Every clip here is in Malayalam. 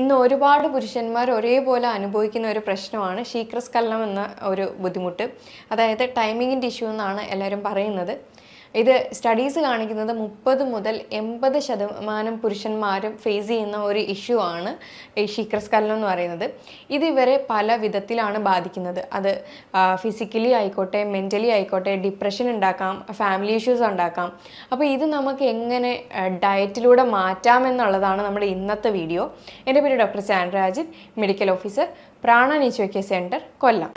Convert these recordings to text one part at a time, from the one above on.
ഇന്ന് ഒരുപാട് പുരുഷന്മാർ ഒരേപോലെ അനുഭവിക്കുന്ന ഒരു പ്രശ്നമാണ് ശീഘ്രസ്ഖലനം എന്ന ഒരു ബുദ്ധിമുട്ട്. അതായത് ടൈമിങ്ങിൻ്റെ ഇഷ്യൂ എന്നാണ് എല്ലാവരും പറയുന്നത്. ഇത് സ്റ്റഡീസ് കാണിക്കുന്നത് 30 മുതൽ 80% പുരുഷന്മാരും ഫേസ് ചെയ്യുന്ന ഒരു ഇഷ്യൂ ആണ് ഈ ശീഘ്രസ്ഖലനം എന്ന് പറയുന്നത്. ഇത് ഇവരെ പല വിധത്തിലാണ് ബാധിക്കുന്നത്. അത് ഫിസിക്കലി ആയിക്കോട്ടെ, മെൻ്റലി ആയിക്കോട്ടെ, ഡിപ്രഷൻ ഉണ്ടാക്കാം, ഫാമിലി ഇഷ്യൂസ് ഉണ്ടാക്കാം. അപ്പോൾ ഇത് നമുക്ക് എങ്ങനെ ഡയറ്റിലൂടെ മാറ്റാമെന്നുള്ളതാണ് നമ്മുടെ ഇന്നത്തെ വീഡിയോ. എൻ്റെ പേര് doctor Sandra Ajith, medical officer, Prana natural centre, Kollam.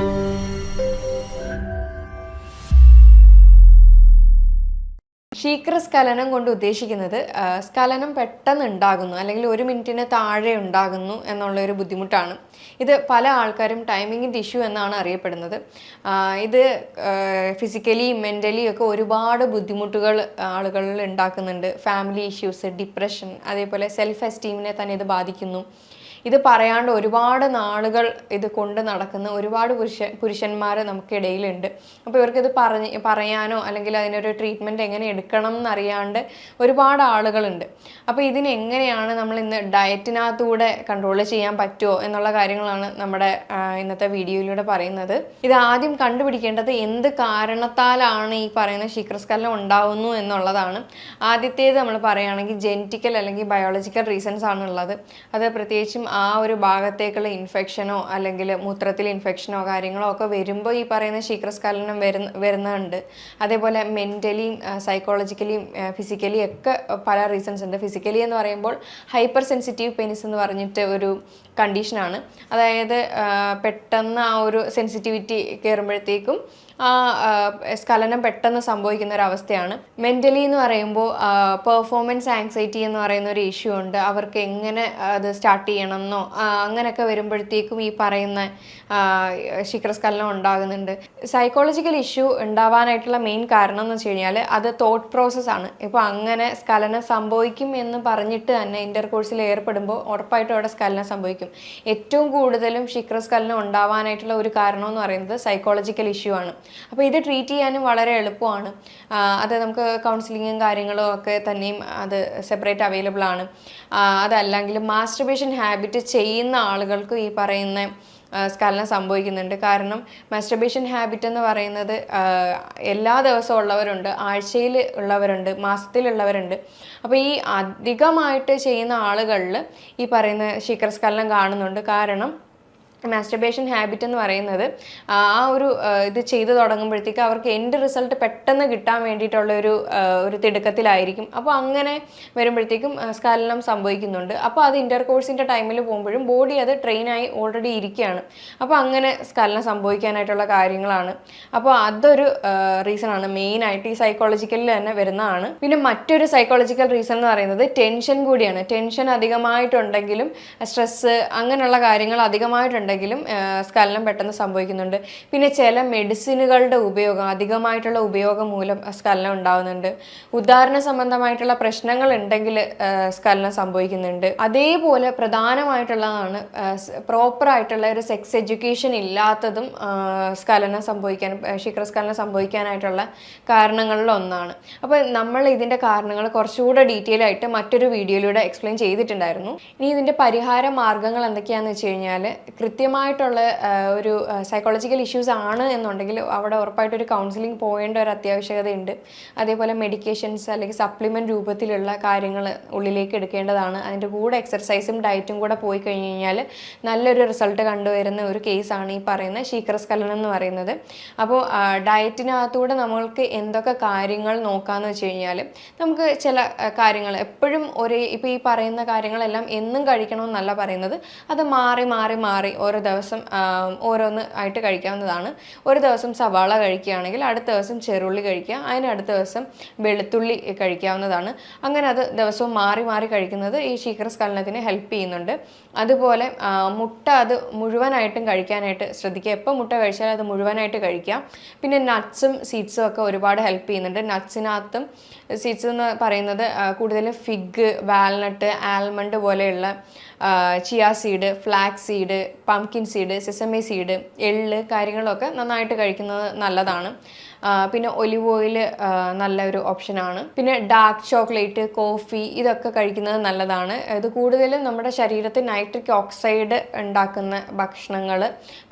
ശീഘ്രസ്ഖലനം കൊണ്ട് ഉദ്ദേശിക്കുന്നത് സ്ഖലനം പെട്ടെന്ന് ഉണ്ടാകുന്നു അല്ലെങ്കിൽ 1 മിനിറ്റിന് താഴെ ഉണ്ടാകുന്നു എന്നുള്ളൊരു ബുദ്ധിമുട്ടാണ്. ഇത് പല ആൾക്കാരും ടൈമിങ്ങിൻ്റെ ഇഷ്യൂ എന്നാണ് അറിയപ്പെടുന്നത്. ഇത് ഫിസിക്കലി മെൻ്റലി ഒക്കെ ഒരുപാട് ബുദ്ധിമുട്ടുകൾ ആളുകളിൽ ഉണ്ടാക്കുന്നുണ്ട്. ഫാമിലി ഇഷ്യൂസ്, ഡിപ്രഷൻ, അതേപോലെ സെൽഫ് എസ്റ്റീമിനെ തന്നെ ഇത് ബാധിക്കുന്നു. ഇത് പറയാണ്ട് ഒരുപാട് നാളുകൾ ഇത് കൊണ്ട് നടക്കുന്ന ഒരുപാട് പുരുഷന്മാർ നമുക്കിടയിലുണ്ട്. അപ്പോൾ ഇവർക്കിത് പറയാനോ അല്ലെങ്കിൽ അതിനൊരു ട്രീറ്റ്മെൻറ്റ് എങ്ങനെ എടുക്കണം എന്നറിയാണ്ട് ഒരുപാട് ആളുകളുണ്ട്. അപ്പോൾ ഇതിനെങ്ങനെയാണ് നമ്മൾ ഇന്ന് ഡയറ്റിനകത്തൂടെ കൺട്രോൾ ചെയ്യാൻ പറ്റുമോ എന്നുള്ള കാര്യങ്ങളാണ് നമ്മുടെ ഇന്നത്തെ വീഡിയോയിലൂടെ പറയുന്നത്. ഇത് ആദ്യം കണ്ടുപിടിക്കേണ്ടത് എന്ത് കാരണത്താലാണ് ഈ പറയുന്ന ശീഘ്രസ്ഖലനം ഉണ്ടാവുന്നു എന്നുള്ളതാണ്. ആദ്യത്തേത് നമ്മൾ പറയുകയാണെങ്കിൽ ജെനറ്റിക്കൽ അല്ലെങ്കിൽ ബയോളജിക്കൽ റീസൺസ് ആണുള്ളത്. അത് പ്രത്യേകിച്ചും ആ ഒരു ഭാഗത്തേക്കുള്ള ഇൻഫെക്ഷനോ അല്ലെങ്കിൽ മൂത്രത്തിൽ ഇൻഫെക്ഷനോ കാര്യങ്ങളോ ഒക്കെ വരുമ്പോൾ ഈ പറയുന്ന ശീഘ്രസ്ഖലനം വരുന്നുണ്ട്. അതേപോലെ മെൻ്റലിയും സൈക്കോളജിക്കലിയും ഫിസിക്കലിയും ഒക്കെ പല റീസൺസ് ഉണ്ട്. ഫിസിക്കലി എന്ന് പറയുമ്പോൾ ഹൈപ്പർ സെൻസിറ്റീവ് പെനിസ് എന്ന് പറഞ്ഞിട്ട് ഒരു കണ്ടീഷനാണ്. അതായത് പെട്ടെന്ന് ആ ഒരു സെൻസിറ്റിവിറ്റി കയറുമ്പോഴത്തേക്കും സ്ഖലനം പെട്ടെന്ന് സംഭവിക്കുന്ന ഒരു അവസ്ഥയാണ്. മെൻ്റലി എന്ന് പറയുമ്പോൾ പെർഫോമൻസ് ആങ്സൈറ്റി എന്ന് പറയുന്ന ഒരു ഇഷ്യൂ ഉണ്ട്. അവർക്ക് എങ്ങനെ അത് സ്റ്റാർട്ട് ചെയ്യണമെന്നോ അങ്ങനെയൊക്കെ വരുമ്പോഴത്തേക്കും ഈ പറയുന്ന ശീഘ്രസ്ഖലനം ഉണ്ടാകുന്നുണ്ട്. സൈക്കോളജിക്കൽ ഇഷ്യൂ ഉണ്ടാവാനായിട്ടുള്ള മെയിൻ കാരണം എന്ന് വെച്ച് കഴിഞ്ഞാൽ അത് തോട്ട് പ്രോസസ്സാണ്. ഇപ്പോൾ അങ്ങനെ സ്ഖലനം സംഭവിക്കും എന്ന് പറഞ്ഞിട്ട് തന്നെ ഇൻ്റർകോഴ്സിൽ ഏർപ്പെടുമ്പോൾ ഉറപ്പായിട്ടും അവിടെ സ്ഖലനം സംഭവിക്കും. ഏറ്റവും കൂടുതലും ശീഘ്രസ്ഖലനം ഉണ്ടാവാനായിട്ടുള്ള ഒരു കാരണം എന്ന് പറയുന്നത് സൈക്കോളജിക്കൽ ഇഷ്യൂ ആണ്. അപ്പോൾ ഇത് ട്രീറ്റ് ചെയ്യാനും വളരെ എളുപ്പമാണ്. അത് നമുക്ക് കൗൺസിലിങ്ങും കാര്യങ്ങളും ഒക്കെ തന്നെയും അത് സെപ്പറേറ്റ് അവൈലബിൾ ആണ്. അതല്ലെങ്കിൽ മാസ്റ്റർബേഷൻ ഹാബിറ്റ് ചെയ്യുന്ന ആളുകൾക്ക് ഈ പറയുന്ന സ്ഖലനം സംഭവിക്കുന്നുണ്ട്. കാരണം മാസ്റ്റർബേഷൻ ഹാബിറ്റ് എന്ന് പറയുന്നത് എല്ലാ ദിവസവും ഉള്ളവരുണ്ട്, ആഴ്ചയിൽ ഉള്ളവരുണ്ട്, മാസത്തിലുള്ളവരുണ്ട്. അപ്പോൾ ഈ അധികമായിട്ട് ചെയ്യുന്ന ആളുകളിൽ ഈ പറയുന്ന ശീഘ്രസ്ഖലനം കാണുന്നുണ്ട്. കാരണം മാസ്റ്റർബേഷൻ ഹാബിറ്റ് എന്ന് പറയുന്നത് ആ ഒരു ഇത് ചെയ്തു തുടങ്ങുമ്പോഴത്തേക്ക് അവർക്ക് എൻഡ് റിസൾട്ട് പെട്ടെന്ന് കിട്ടാൻ വേണ്ടിയിട്ടുള്ള ഒരു തിടുക്കത്തിലായിരിക്കും. അപ്പോൾ അങ്ങനെ വരുമ്പോഴത്തേക്കും സ്ഖലനം സംഭവിക്കുന്നുണ്ട്. അപ്പോൾ അത് ഇൻ്റർകോഴ്സിൻ്റെ ടൈമിൽ പോകുമ്പോഴും ബോഡി അത് ട്രെയിനായി ഓൾറെഡി ഇരിക്കുകയാണ്. അപ്പോൾ അങ്ങനെ സ്ഖലനം സംഭവിക്കാനായിട്ടുള്ള കാര്യങ്ങളാണ്. അപ്പോൾ അതൊരു റീസണാണ് മെയിനായിട്ട് ഈ സൈക്കോളജിക്കലിൽ തന്നെ വരുന്നതാണ്. പിന്നെ മറ്റൊരു സൈക്കോളജിക്കൽ റീസൺ എന്ന് പറയുന്നത് ടെൻഷൻ കൂടിയാണ്. ടെൻഷൻ അധികമായിട്ടുണ്ടെങ്കിലും സ്ട്രെസ്സ് അങ്ങനെയുള്ള കാര്യങ്ങൾ അധികമായിട്ടുണ്ടെങ്കിലും സ്ഖലനം പെട്ടെന്ന് സംഭവിക്കുന്നുണ്ട്. പിന്നെ ചില മെഡിസിനുകളുടെ ഉപയോഗം, അധികമായിട്ടുള്ള ഉപയോഗം മൂലം സ്ഖലനം ഉണ്ടാകുന്നുണ്ട്. ഉദാഹരണ സംബന്ധമായിട്ടുള്ള പ്രശ്നങ്ങൾ ഉണ്ടെങ്കിൽ സ്ഖലനം സംഭവിക്കുന്നുണ്ട്. അതേപോലെ പ്രധാനമായിട്ടുള്ളതാണ് പ്രോപ്പറായിട്ടുള്ള ഒരു സെക്സ് എഡ്യൂക്കേഷൻ ഇല്ലാത്തതും ശീഘ്രസ്ഖലനം സംഭവിക്കാനായിട്ടുള്ള കാരണങ്ങളിൽ ഒന്നാണ്. അപ്പോൾ നമ്മൾ ഇതിൻ്റെ കാരണങ്ങൾ കുറച്ചുകൂടെ ഡീറ്റെയിൽ ആയിട്ട് മറ്റൊരു വീഡിയോയിലൂടെ എക്സ്പ്ലെയിൻ ചെയ്തിട്ടുണ്ടായിരുന്നു. ഇനി ഇതിൻ്റെ പരിഹാര മാർഗ്ഗങ്ങൾ എന്തൊക്കെയാണെന്ന് വെച്ച് കഴിഞ്ഞാൽ കൃത്യമായിട്ടുള്ള ഒരു സൈക്കോളജിക്കൽ ഇഷ്യൂസ് ആണ് എന്നുണ്ടെങ്കിൽ അവിടെ ഉറപ്പായിട്ടൊരു കൗൺസിലിംഗ് പോകേണ്ട ഒരു അത്യാവശ്യകതയുണ്ട്. അതേപോലെ മെഡിക്കേഷൻസ് അല്ലെങ്കിൽ സപ്ലിമെൻറ്റ് രൂപത്തിലുള്ള കാര്യങ്ങൾ ഉള്ളിലേക്ക് എടുക്കേണ്ടതാണ്. അതിൻ്റെ കൂടെ എക്സർസൈസും ഡയറ്റും കൂടെ പോയി കഴിഞ്ഞ് കഴിഞ്ഞാൽ നല്ലൊരു റിസൾട്ട് കണ്ടുവരുന്ന ഒരു കേസാണ് ഈ പറയുന്ന ശീഘ്രസ്ഖലനം എന്ന് പറയുന്നത്. അപ്പോൾ ഡയറ്റിനകത്തൂടെ നമ്മൾക്ക് എന്തൊക്കെ കാര്യങ്ങൾ നോക്കാമെന്ന് വെച്ച് കഴിഞ്ഞാൽ നമുക്ക് ചില കാര്യങ്ങൾ എപ്പോഴും ഇപ്പോൾ ഈ പറയുന്ന കാര്യങ്ങളെല്ലാം എന്നും കഴിക്കണമെന്നല്ല പറയുന്നത്. അത് മാറി മാറി മാറി ഓരോ ദിവസം ഓരോന്ന് ആയിട്ട് കഴിക്കാവുന്നതാണ്. ഒരു ദിവസം സവാള കഴിക്കുകയാണെങ്കിൽ അടുത്ത ദിവസം ചെറുള്ളി കഴിക്കുക, അടുത്ത ദിവസം വെളുത്തുള്ളി കഴിക്കാവുന്നതാണ്. അങ്ങനെ അത് ദിവസവും മാറി മാറി കഴിക്കുന്നത് ഈ ശീഘ്രസ്ഖലനത്തിന് ഹെൽപ്പ് ചെയ്യുന്നുണ്ട്. അതുപോലെ മുട്ട അത് മുഴുവനായിട്ടും കഴിക്കാനായിട്ട് ശ്രദ്ധിക്കുക. എപ്പോൾ മുട്ട കഴിച്ചാലും അത് മുഴുവനായിട്ട് കഴിക്കാം. പിന്നെ നട്ട്സും സീഡ്സും ഒക്കെ ഒരുപാട് ഹെൽപ്പ് ചെയ്യുന്നുണ്ട്. നട്ട്സിനകത്തും സീഡ്സ് എന്ന് പറയുന്നത് കൂടുതലും ഫിഗ്, വാൽനട്ട്, ആൽമണ്ട് പോലെയുള്ള chia seed, flax seed, pumpkin seed, sesame seed, എള്ള് കാര്യങ്ങളൊക്കെ നന്നായിട്ട് കഴിക്കുന്നത് നല്ലതാണ്. പിന്നെ ഒലിവ് ഓയിൽ നല്ലൊരു ഓപ്ഷനാണ്. പിന്നെ ഡാർക്ക് ചോക്ലേറ്റ്, കോഫി ഇതൊക്കെ കഴിക്കുന്നത് നല്ലതാണ്. ഇത് കൂടുതലും നമ്മുടെ ശരീരത്തിൽ നൈട്രിക് ഓക്സൈഡ് ഉണ്ടാക്കുന്ന ഭക്ഷണങ്ങൾ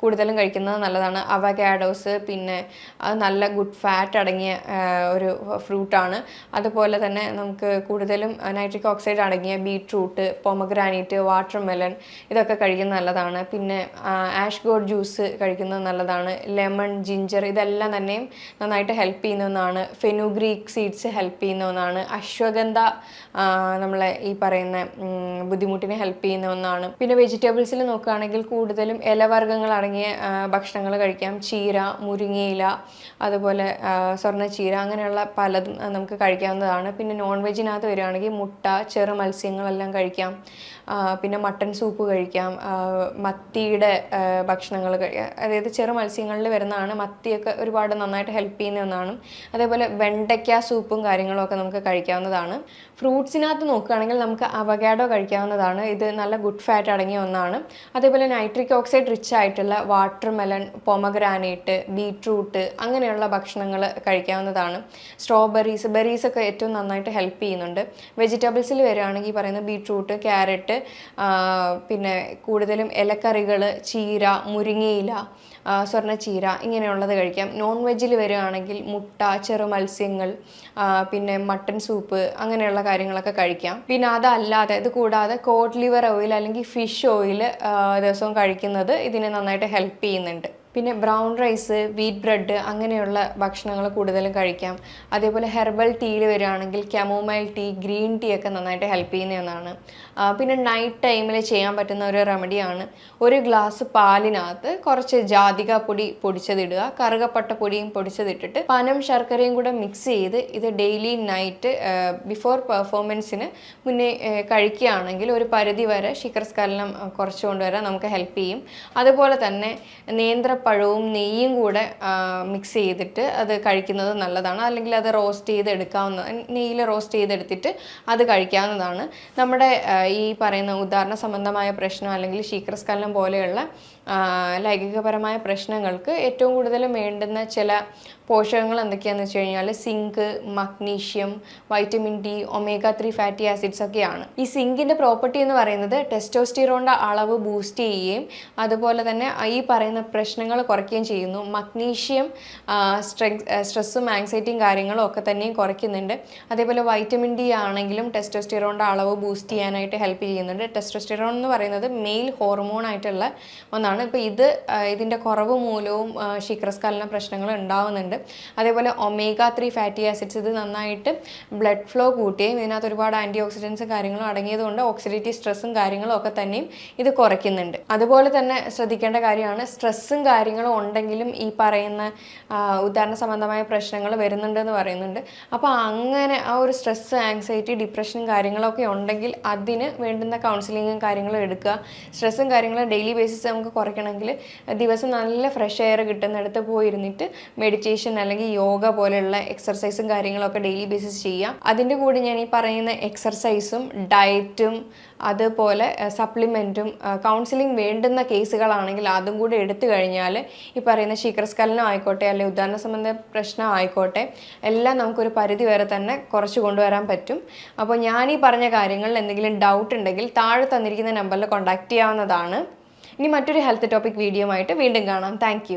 കൂടുതലും കഴിക്കുന്നത് നല്ലതാണ്. അവകാഡോസ്, പിന്നെ അത് നല്ല ഗുഡ് ഫാറ്റ് അടങ്ങിയ ഒരു ഫ്രൂട്ടാണ്. അതുപോലെ തന്നെ നമുക്ക് കൂടുതലും നൈട്രിക് ഓക്സൈഡ് അടങ്ങിയ ബീട്രൂട്ട്, പൊമഗ്രാനൈറ്റ്, വാട്ടർമെലൺ ഇതൊക്കെ കഴിക്കുന്നത് നല്ലതാണ്. പിന്നെ ആഷ് ഗോഡ് ജ്യൂസ് കഴിക്കുന്നത് നല്ലതാണ്. ലെമൺ, ജിഞ്ചർ ഇതെല്ലാം തന്നെയും നന്നായിട്ട് ഹെൽപ്പ് ചെയ്യുന്ന ഒന്നാണ്. ഫെനുഗ്രീക്ക് സീഡ്സ് ഹെൽപ്പ് ചെയ്യുന്ന ഒന്നാണ്. അശ്വഗന്ധ നമ്മളെ ഈ പറയുന്ന ബുദ്ധിമുട്ടിനെ ഹെൽപ്പ് ചെയ്യുന്ന ഒന്നാണ്. പിന്നെ വെജിറ്റബിൾസിൽ നോക്കുകയാണെങ്കിൽ കൂടുതലും ഇലവർഗ്ഗങ്ങൾ അടങ്ങിയ ഭക്ഷണങ്ങൾ കഴിക്കാം. ചീര, മുരിങ്ങയില, അതുപോലെ സ്വർണ്ണച്ചീര അങ്ങനെയുള്ള പലതും നമുക്ക് കഴിക്കാവുന്നതാണ്. പിന്നെ നോൺ വെജിനകത്ത് വരികയാണെങ്കിൽ മുട്ട, ചെറു മത്സ്യങ്ങളെല്ലാം കഴിക്കാം. പിന്നെ മട്ടൺ സൂപ്പ് കഴിക്കാം. മത്തിയുടെ ഭക്ഷണങ്ങൾ കഴിക്കാം. അതായത് ചെറു മത്സ്യങ്ങളിൽ വരുന്നതാണ്. മത്തിയൊക്കെ ഒരുപാട് നന്നായിട്ട് ഹെൽപ്പ് ചെയ്യുന്ന ഒന്നാണ്. അതേപോലെ വെണ്ടയ്ക്ക സൂപ്പും കാര്യങ്ങളും ഒക്കെ നമുക്ക് കഴിക്കാവുന്നതാണ്. ഫ്രൂട്ട്സിനകത്ത് നോക്കുകയാണെങ്കിൽ നമുക്ക് അവകാഡോ കഴിക്കാവുന്നതാണ്. ഇത് നല്ല ഗുഡ് ഫാറ്റ് അടങ്ങിയ ഒന്നാണ്. അതേപോലെ നൈട്രിക് ഓക്സൈഡ് റിച്ച് ആയിട്ടുള്ള വാട്ടർമെലൺ, പൊമഗ്രാനൈറ്റ്, ബീട്രൂട്ട് അങ്ങനെയുള്ള ഭക്ഷണങ്ങൾ കഴിക്കാവുന്നതാണ്. സ്ട്രോബെറീസ്, ബെറീസൊക്കെ ഏറ്റവും നന്നായിട്ട് ഹെൽപ്പ് ചെയ്യുന്നുണ്ട്. വെജിറ്റബിൾസിൽ വരികയാണെങ്കിൽ പറയുന്നത് ബീട്രൂട്ട്, ക്യാരറ്റ്, പിന്നെ കൂടുതലും ഇലക്കറികൾ, ചീര, മുരിങ്ങയില, സ്വർണ്ണച്ചീര ഇങ്ങനെയുള്ളത് കഴിക്കാം. നോൺ വെജിൽ വരികയാണെങ്കിൽ മുട്ട, ചെറു മത്സ്യങ്ങൾ, പിന്നെ മട്ടൺ സൂപ്പ് അങ്ങനെയുള്ള കാര്യങ്ങളൊക്കെ കഴിക്കാം. പിന്നെ അതല്ലാതെ ഇത് കൂടാതെ കോഡ് ലിവർ ഓയിൽ അല്ലെങ്കിൽ ഫിഷ് ഓയിൽ ദിവസവും കഴിക്കുന്നത് ഇതിനെ നന്നായിട്ട് ഹെൽപ്പ് ചെയ്യുന്നുണ്ട്. പിന്നെ ബ്രൗൺ റൈസ്, വീറ്റ് ബ്രെഡ് അങ്ങനെയുള്ള ഭക്ഷണങ്ങൾ കൂടുതലും കഴിക്കാം. അതേപോലെ ഹെർബൽ ടീയിൽ വരികയാണെങ്കിൽ കമോമൈൽ ടീ, ഗ്രീൻ ടീ ഒക്കെ നന്നായിട്ട് ഹെൽപ്പ് ചെയ്യുന്ന ഒന്നാണ്. പിന്നെ നൈറ്റ് ടൈമിൽ ചെയ്യാൻ പറ്റുന്ന ഒരു റെമഡിയാണ് ഒരു ഗ്ലാസ് പാലിനകത്ത് കുറച്ച് ജാതികാപ്പൊടി പൊടിച്ചതിടുക, കറുകപ്പട്ട പൊടിയും പൊടിച്ചതിട്ടിട്ട് പനം ശർക്കരയും കൂടെ മിക്സ് ചെയ്ത് ഇത് ഡെയിലി നൈറ്റ് ബിഫോർ പെർഫോമൻസിന് മുന്നേ കഴിക്കുകയാണെങ്കിൽ ഒരു പരിധി വരെ ശീഘ്രസ്ഖലനം കുറച്ച് കൊണ്ടുവരാൻ നമുക്ക് ഹെൽപ്പ് ചെയ്യും. അതുപോലെ തന്നെ നേന്ത്രപ്പഴവും നെയ്യും കൂടെ മിക്സ് ചെയ്തിട്ട് അത് കഴിക്കുന്നത് നല്ലതാണ്. അല്ലെങ്കിൽ അത് റോസ്റ്റ് ചെയ്തെടുക്കാവുന്ന, നെയ്യിൽ റോസ്റ്റ് ചെയ്തെടുത്തിട്ട് അത് കഴിക്കാവുന്നതാണ്. നമ്മുടെ ഈ പറയുന്ന ഉദാഹരണ സംബന്ധമായ പ്രശ്നം അല്ലെങ്കിൽ ശീഘ്രസ്ഖലനം പോലെയുള്ള ലൈംഗികപരമായ പ്രശ്നങ്ങൾക്ക് ഏറ്റവും കൂടുതൽ വേണ്ടുന്ന ചില പോഷകങ്ങൾ എന്തൊക്കെയാണെന്ന് വെച്ച് കഴിഞ്ഞാൽ zinc, magnesium, vitamin D, omega 3 fatty acids ഒക്കെയാണ്. ഈ സിങ്കിൻ്റെ പ്രോപ്പർട്ടി എന്ന് പറയുന്നത് ടെസ്റ്റോസ്റ്റിറോണിൻ്റെ അളവ് ബൂസ്റ്റ് ചെയ്യുകയും അതുപോലെ തന്നെ ഈ പറയുന്ന പ്രശ്നങ്ങൾ കുറയ്ക്കുകയും ചെയ്യുന്നു. മഗ്നീഷ്യം സ്ട്രെസ്സും ആങ്സൈറ്റിയും കാര്യങ്ങളും ഒക്കെ തന്നെയും കുറയ്ക്കുന്നുണ്ട്. അതേപോലെ വൈറ്റമിൻ ഡി ആണെങ്കിലും ടെസ്റ്റോസ്റ്റിറോണിൻ്റെ അളവ് ബൂസ്റ്റ് ചെയ്യാനായിട്ട് ഹെൽപ്പ് ചെയ്യുന്നുണ്ട്. ടെസ്റ്റോസ്റ്റിറോൺ എന്ന് പറയുന്നത് മെയിൽ ഹോർമോൺ ആയിട്ടുള്ള ഒന്നാണ്. ഇപ്പോൾ ഇതിൻ്റെ കുറവ് മൂലവും ശീഘ്രസ്ഖലന പ്രശ്നങ്ങൾ ഉണ്ടാവുന്നുണ്ട്. അതേപോലെ ഒമേഗ 3 ഫാറ്റി ആസിഡ്സ് ഇത് നന്നായിട്ട് ബ്ലഡ് ഫ്ലോ കൂട്ടുകയും ഇതിനകത്ത് ഒരുപാട് ആൻറ്റി ഓക്സിഡൻസും കാര്യങ്ങളും അടങ്ങിയതുകൊണ്ട് ഓക്സിഡേറ്റീവ് സ്ട്രെസ്സും കാര്യങ്ങളും ഒക്കെ തന്നെയും ഇത് കുറയ്ക്കുന്നുണ്ട്. അതുപോലെ തന്നെ ശ്രദ്ധിക്കേണ്ട കാര്യമാണ് സ്ട്രെസ്സും കാര്യങ്ങളും ഉണ്ടെങ്കിലും ഈ പറയുന്ന ഉദാഹരണ സംബന്ധമായ പ്രശ്നങ്ങൾ വരുന്നുണ്ടെന്ന് പറയുന്നുണ്ട്. അപ്പോൾ അങ്ങനെ ആ ഒരു സ്ട്രെസ്സ്, ആങ്സൈറ്റി, ഡിപ്രഷൻ കാര്യങ്ങളൊക്കെ ഉണ്ടെങ്കിൽ അതിന് വേണ്ടുന്ന കൗൺസിലിങ്ങും കാര്യങ്ങളും എടുക്കുക. സ്ട്രെസ്സും കാര്യങ്ങളും ഡെയിലി ബേസിസ് നമുക്ക് കുറയ്ക്കണമെങ്കിൽ ദിവസം നല്ല ഫ്രഷ് എയർ കിട്ടുന്നിടത്ത് പോയിരുന്നിട്ട് മെഡിറ്റേഷൻ അല്ലെങ്കിൽ യോഗ പോലെയുള്ള എക്സർസൈസും കാര്യങ്ങളൊക്കെ ഡെയിലി ബേസിസ് ചെയ്യാം. അതിൻ്റെ കൂടെ ഞാൻ ഈ പറയുന്ന എക്സർസൈസും ഡയറ്റും അതുപോലെ സപ്ലിമെൻറ്റും കൗൺസിലിംഗ് വേണ്ടുന്ന കേസുകളാണെങ്കിൽ അതും കൂടെ എടുത്തു കഴിഞ്ഞാൽ ഈ പറയുന്ന ശീഘ്രസ്ഖലനം ആയിക്കോട്ടെ അല്ലെങ്കിൽ ഉദാഹരണ സംബന്ധ പ്രശ്നം ആയിക്കോട്ടെ എല്ലാം നമുക്കൊരു പരിധി വരെ തന്നെ കുറച്ച് കൊണ്ടുവരാൻ പറ്റും. അപ്പോൾ ഞാൻ ഈ പറഞ്ഞ കാര്യങ്ങളിൽ എന്തെങ്കിലും ഡൗട്ട് ഉണ്ടെങ്കിൽ താഴെ തന്നിരിക്കുന്ന നമ്പറിൽ കോൺടാക്റ്റ് ചെയ്യാവുന്നതാണ്. ഇനി മറ്റൊരു ഹെൽത്ത് ടോപ്പിക് വീഡിയോ ആയിട്ട് വീണ്ടും കാണാം. താങ്ക്